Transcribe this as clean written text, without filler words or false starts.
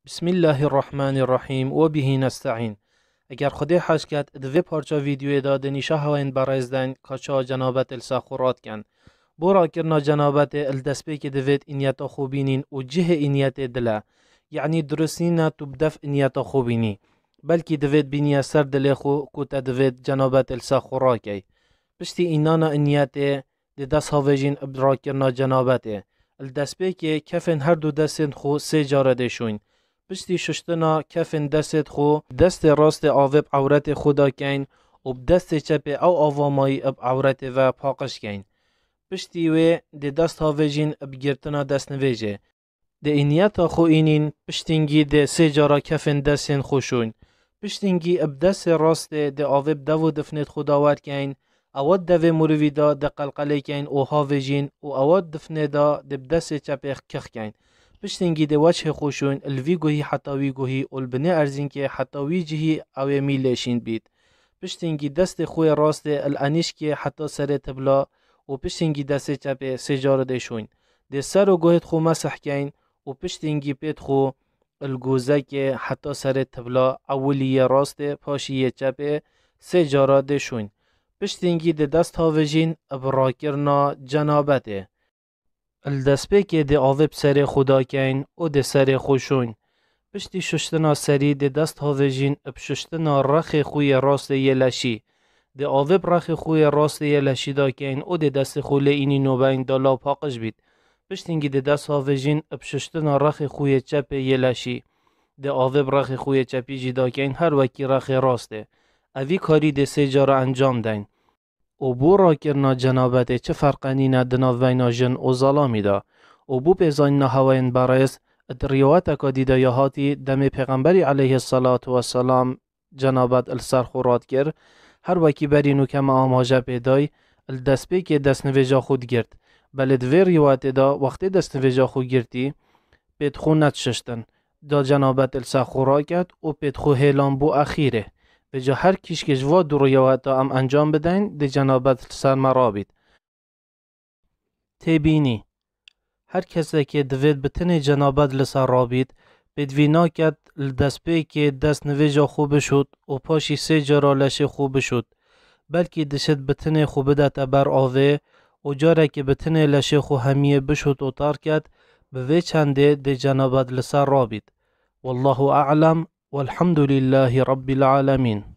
بسم الله الرحمن الرحیم و به نستعین. اگر خدا حش کرد دوی پارچا ویدیو داد نیشه هاین برایزدن کاچا جنابت الساخورات کن. بورا کرنا جنابت الدسپی که دوید اینیتا خوبینین و جه اینیت دله. یعنی درستین تو بدف اینیتا خوبینی. بلکی دوید بینی سر دل خو کتا دوید جنابت الساخورا کی. پشتی اینانا اینیت ده دست هاویجین ابرا کرنا جنابته. الدسپی که کفن هر دو دستن خو سه جارده شوین. پشتی ششتنا کفن دست خو دست راست آوب عورت خدا کین و دست چپ او آوامایی اب عورت و پاقش کین. پشتی و ده دست هاویجین اب گرتنا دست نویجه. ده اینیتا خو اینین پشتینگی ده سه جارا کفن دستن خوشون. پشتینگی اب دست راست ده آوب دو دفنت خداوات کین. اواد دو مرویدا ده قلقله کین و هاویجین و اواد دفنه دا ده دست چپ کخ کین. پشتینگی ده وجه خوشون الوی گوهی حتاوی گوهی البنه ارزین که حتاوی جهی اوی میلشین بید. پشتینگی دست خوی راست الانیش که حتا سر تبلا و پشتینگی دست چپ سجار دشون. ده سر و گوهت خو مسح کین و پشتینگی پید خو الگوزه که حتا سر تبلا اولی راست پاشی چپ سجار دشون. پشتینگی ده دست هاویجین ابراکرنا جنابته. الدسپی که ده آوب سر خدا کین و ده سر خوشون. پشتی ششتنا سری ده دست هاویجین اب ششتنا رخ خوی راست یلشی. ده آوب رخ خوی راست یلشی دا کین و ده دست خوله اینی نوبین دالا پاقش بید. پشتینگی ده دست هاویجین اب ششتنا رخ خوی چپ یلشی. ده آوب رخ خوی چپی جدا کین هر وکی رخ راسته. اوی کاری ده سه جارا انجام دین. او بو را کرنا جنابته چه فرقانی ندنا وینا جن او ظلامی دا. او بو پیزان نهاوین برایز ادریوات که دیده یهاتی دم پیغمبری علیه الصلاة والسلام جنابت السرخورات گر هر وکی برینو کم آماجه پیدای الدسپی که دست نویجا خود گرد. بلد وی روایت دا وقتی دست نویجا خود گردی پیدخو نتششتن دا جنابت السرخورات کرد و پیدخو هیلان بو اخیره. به جا هر کیش که جوا دو روایتا ام انجام بدین ده جنابت سر مرابید. تبینی هر کسی که دوید بتنه جنابت لسر رابید بدوینا کد لدست پی که دست نویجا خوب شد و پاشی سه جارا لشه خوب شد. بلکه دشت بتنه خوب ده تبر آوه و جاره که بتنه لشه خو همیه بشد و تار کد به وی چنده ده جنابت لسر رابید. والله اعلم والحمد لله رب العالمين.